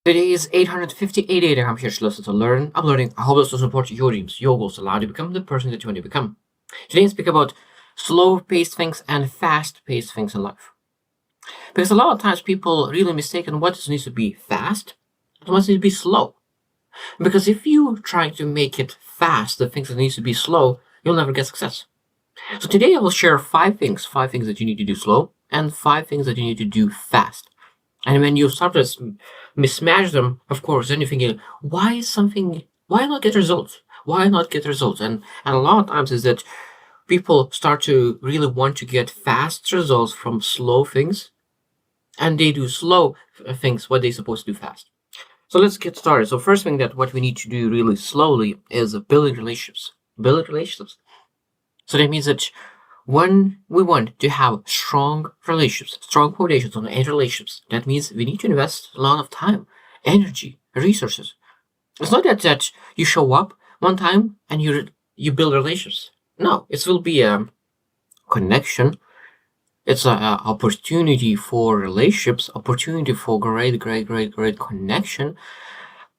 Today is 858 and I'm here to listen to learn. I'm learning how to support your dreams, your goals, allow you to become the person that you want to become. Today I speak about slow-paced things and fast-paced things in life. Because a lot of times people really mistake on what needs to be fast and what needs to be slow. Because if you try to make it fast, the things that needs to be slow, you'll never get success. So today I will share five things that you need to do slow, and five things that you need to do fast. And when you start to mismatch them, of course, then you're thinking, why not get results? Why not get results? And a lot of times is that people start to really want to get fast results from slow things, and they do slow things what they're supposed to do fast. So let's get started. So first thing that what we need to do really slowly is building relationships. Building relationships. So that means that when we want to have strong relationships, strong foundations on any relationships, that means we need to invest a lot of time, energy, resources. It's not that you show up one time and you build relationships. No, it will be a connection. It's an opportunity for relationships, opportunity for great connection,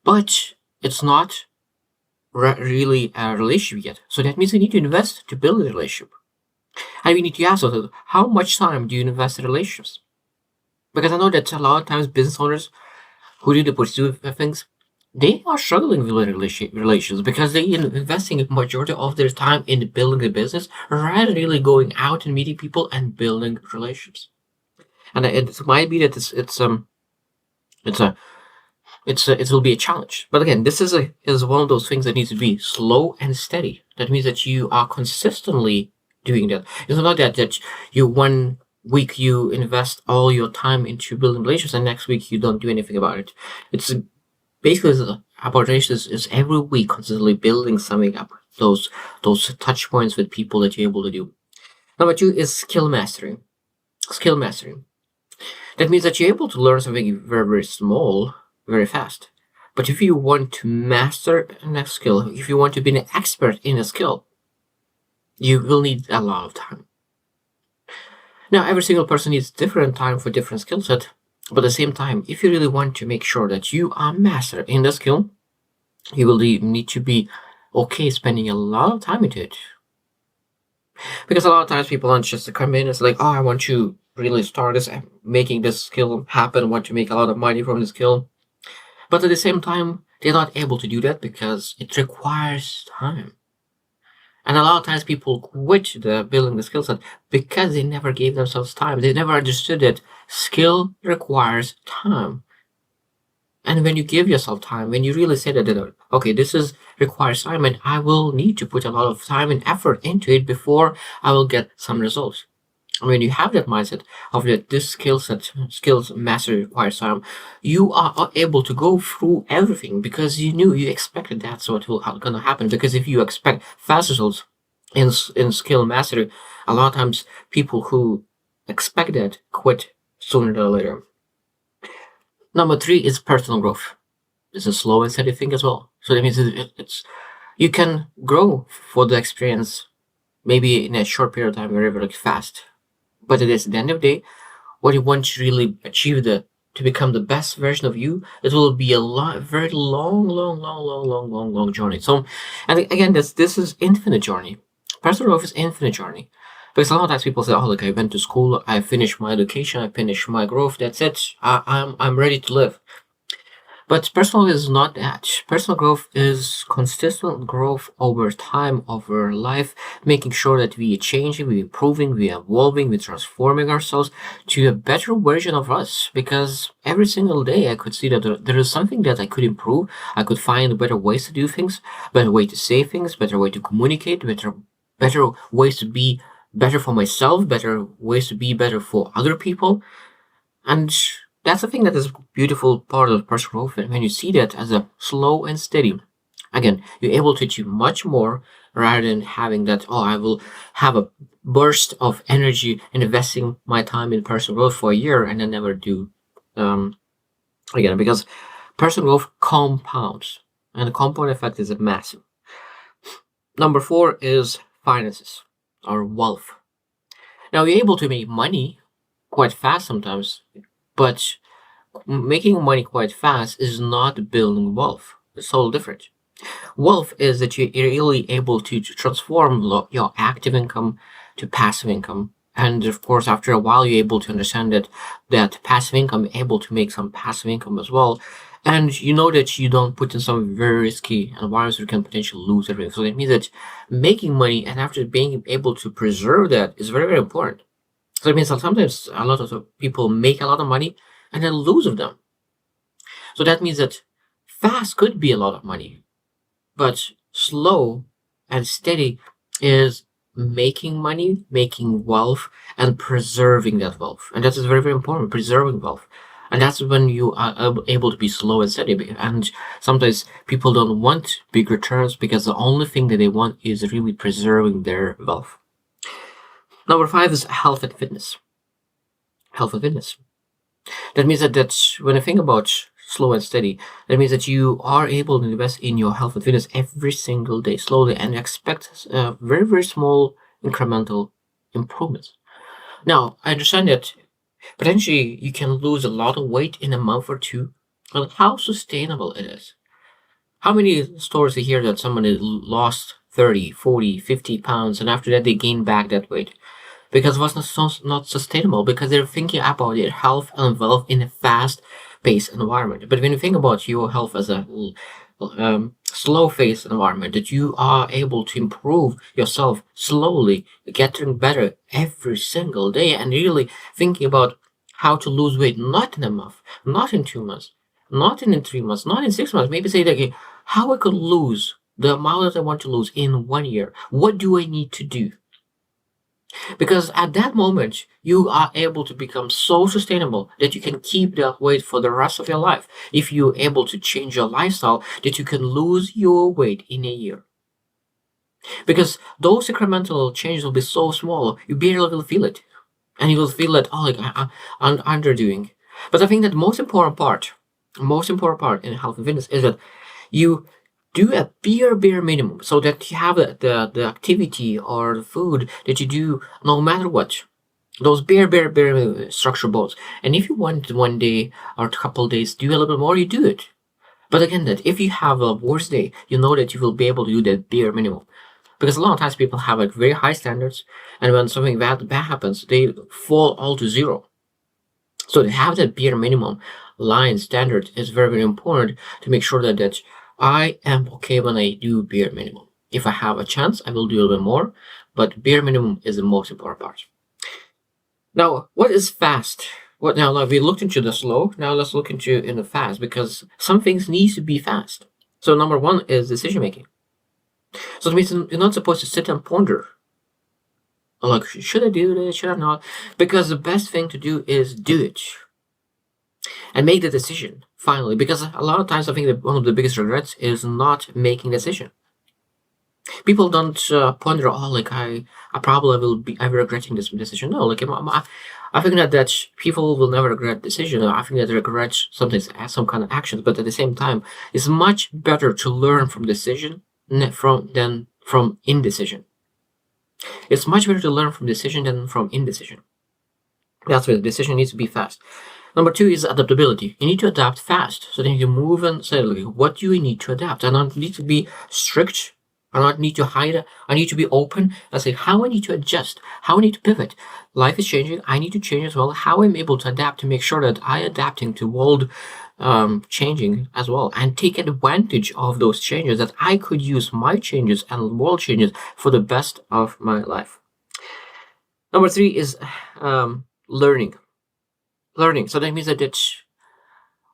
but it's not really a relationship yet. So that means we need to invest to build a relationship. And we need to ask ourselves, how much time do you invest in relationships? Because I know that a lot of times business owners who do the pursue things, they are struggling with relations because they are investing a majority of their time in building the business rather than really going out and meeting people and building relationships. And it might be that it's a it will be a challenge. But again, this is one of those things that needs to be slow and steady. That means that you are consistently doing that. It's not that you 1 week you invest all your time into building relationships and next week you don't do anything about it. It's basically about relationships is every week consistently building something up. Those touch points with people that you're able to do. Number two is skill mastery. Skill mastery. That means that you're able to learn something very small very fast. But if you want to master a next skill, if you want to be an expert in a skill, you will need a lot of time. Now, every single person needs different time for different skill set, but at the same time, if you really want to make sure that you are master in the skill, you will need to be okay spending a lot of time into it. Because a lot of times people don't just come in and it's like, oh, I want to really start this, making this skill happen, want to make a lot of money from the skill. But at the same time, they're not able to do that because it requires time. And a lot of times people quit building the skill set because they never gave themselves time. They never understood that skill requires time. And when you give yourself time, when you really say that, okay, this is requires time and I will need to put a lot of time and effort into it before I will get some results. When you have that mindset of that this skills mastery requires time, you are able to go through everything because you expected that's what will gonna happen. Because if you expect fast results in skill mastery, a lot of times people who expect that quit sooner than later. Number three is personal growth. This is slow and steady thing as well. So that means it's you can grow for the experience maybe in a short period of time very fast. But it is at the end of the day, what you want to really achieve to become the best version of you, it will be a very long journey. So, and again, this is infinite journey. Personal growth is infinite journey. Because a lot of times people say, "Oh, look, I went to school, I finished my education, I finished my growth. That's it. I'm ready to live." But personal is not that. Personal growth is consistent growth over time, over life, making sure that we are changing, we're improving, we're evolving, we're transforming ourselves to a better version of us. Because every single day I could see that there is something that I could improve. I could find better ways to do things, better way to say things, better way to communicate, better ways to be better for myself, better ways to be better for other people. And that's the thing that is beautiful part of personal growth. And when you see that as a slow and steady, again, you're able to achieve much more rather than having that, oh, I will have a burst of energy and investing my time in personal growth for a year and then never do again, because personal growth compounds and the compound effect is massive. Number four is finances or wealth. Now, you're able to make money quite fast sometimes, but making money quite fast is not building wealth. It's all different. Wealth is that you're really able to transform your active income to passive income. And of course, after a while, you're able to understand that passive income, able to make some passive income as well. And you know that you don't put in some very risky environments where you can potentially lose everything. So that means that making money and after being able to preserve that is very, very important. So it means that sometimes a lot of people make a lot of money and then lose of them. So that means that fast could be a lot of money, but slow and steady is making money, making wealth, and preserving that wealth. And that is very, very important, preserving wealth. And that's when you are able to be slow and steady. And sometimes people don't want big returns because the only thing that they want is really preserving their wealth. Number 5 is health and fitness. Health and fitness. That means that when I think about slow and steady, that means that you are able to invest in your health and fitness every single day, slowly, and expect very, very small incremental improvements. Now, I understand that potentially you can lose a lot of weight in a month or two, but how sustainable it is. How many stories you hear that someone has lost 30, 40, 50 pounds and after that they gain back that weight? Because it was not sustainable, because they're thinking about their health and wealth in a fast-paced environment. But when you think about your health as a slow-paced environment, that you are able to improve yourself slowly, getting better every single day, and really thinking about how to lose weight, not in a month, not in 2 months, not in 3 months, not in 6 months. Maybe say that, okay, how I could lose the amount that I want to lose in 1 year. What do I need to do? Because at that moment, you are able to become so sustainable that you can keep that weight for the rest of your life. If you're able to change your lifestyle, that you can lose your weight in a year. Because those incremental changes will be so small, you barely will feel it. And you will feel that, oh, like I'm underdoing. But I think that the most important part in health and fitness is that you do a bare minimum so that you have the activity or the food that you do no matter what. Those bare structure goals. And if you want 1 day or a couple days, do a little bit more, you do it. But again, that if you have a worse day, you know that you will be able to do that bare minimum. Because a lot of times people have like very high standards, and when something bad happens, they fall all to zero. So to have that bare minimum line standard is very, very important to make sure that I am okay when I do bare minimum. If I have a chance, I will do a little bit more, but bare minimum is the most important part. Now, what is fast? Like we looked into the slow. Now let's look into in the fast, because some things need to be fast. So number 1 is decision making. So it means you're not supposed to sit and ponder. Like, should I do this? Should I not? Because the best thing to do is do it and make the decision finally. Because a lot of times I think that one of the biggest regrets is not making a decision. People don't ponder, oh, like I probably will be ever regretting this decision. No, like I think that people will never regret decision. I think that regret sometimes some kind of actions, but at the same time, it's much better to learn from decision than from indecision. It's much better to learn from decision than from indecision. That's why the decision needs to be fast. Number 2 is adaptability. You need to adapt fast. So then you move and say, okay, what do you need to adapt? I don't need to be strict. I don't need to hide. I need to be open and say how I need to adjust, how I need to pivot. Life is changing. I need to change as well. How I'm able to adapt to make sure that I adapting to world changing as well, and take advantage of those changes, that I could use my changes and world changes for the best of my life. Number 3 is learning. So that means that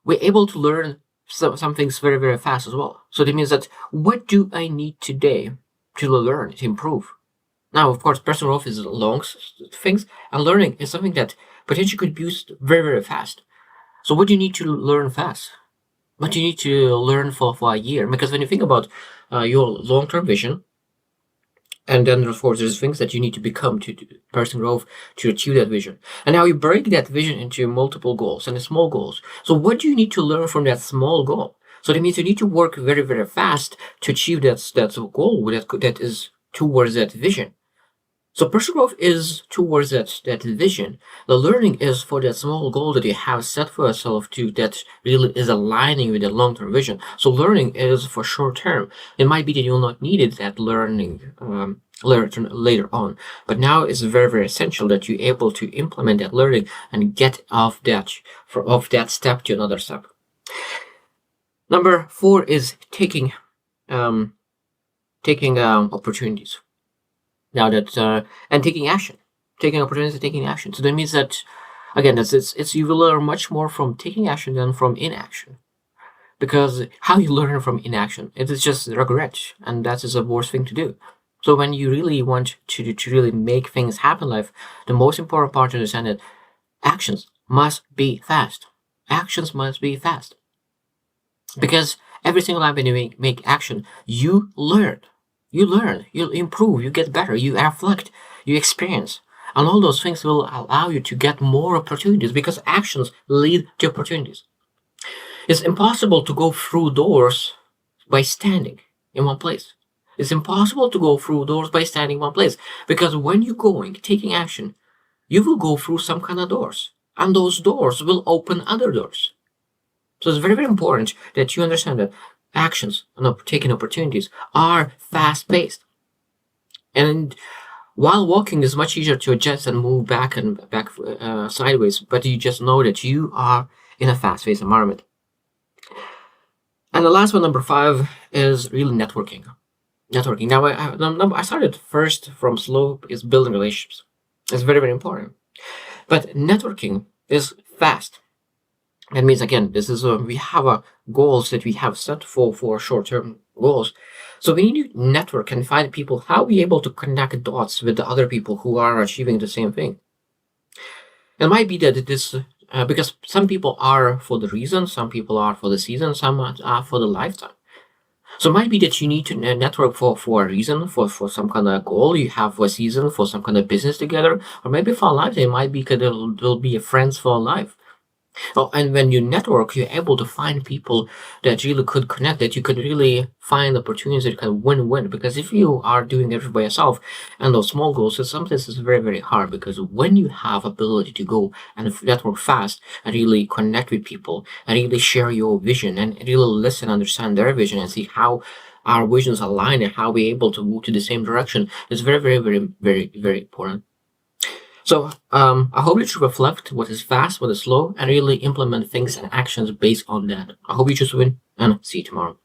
we're able to learn some things very, very fast as well. So that means that what do I need today to learn, to improve? Now, of course, personal growth is long things, and learning is something that potentially could be used very, very fast. So what do you need to learn fast? What do you need to learn for a year? Because when you think about your long-term vision, and then of course there's things that you need to become to personal growth to achieve that vision. And now you break that vision into multiple goals and small goals. So what do you need to learn from that small goal? So that means you need to work very, very fast to achieve that goal that is towards that vision. So personal growth is towards that vision. The learning is for that small goal that you have set for yourself to that really is aligning with the long-term vision. So learning is for short term. It might be that you'll not need it, that learning later on, but now it's very, very essential that you're able to implement that learning and get off that step to another step. Number 4 is taking opportunities. Now that and taking action, taking opportunities, and taking action. So that means that again, it's you will learn much more from taking action than from inaction, because how you learn from inaction, it is just regret, and that is the worst thing to do. So when you really want to really make things happen in life, the most important part to understand that actions must be fast. Actions must be fast, because every single time when you make action, you learn. You learn, you improve, you get better, you reflect, you experience. And all those things will allow you to get more opportunities because actions lead to opportunities. It's impossible to go through doors by standing in one place. It's impossible to go through doors by standing in one place, because when you're taking action, you will go through some kind of doors, and those doors will open other doors. So it's very, very important that you understand that actions and taking opportunities are fast-paced. And while walking is much easier to adjust and move back and back sideways, but you just know that you are in a fast-paced environment. And the last one, number 5, is really networking. Networking. Now, I started first from slow is building relationships. It's very, very important. But networking is fast. That means, again, this is we have goals that we have set for short-term goals. So we need to network and find people. How are we able to connect dots with the other people who are achieving the same thing? It might be that it is because some people are for the reason, some people are for the season, some are for the lifetime. So it might be that you need to network for a reason, for some kind of goal you have for a season, for some kind of business together, or maybe for a lifetime. It might be because there'll be friends for life. Oh, and when you network, you're able to find people that really could connect, that you could really find opportunities that can win-win. Because if you are doing everything by yourself and those small goals, so sometimes it's very, very hard. Because when you have ability to go and network fast and really connect with people and really share your vision and really listen, understand their vision and see how our visions align and how we're able to move to the same direction, it's very, very, very, very, very important. So I hope you should reflect what is fast, what is slow, and really implement things and actions based on that. I hope you just win, and see you tomorrow.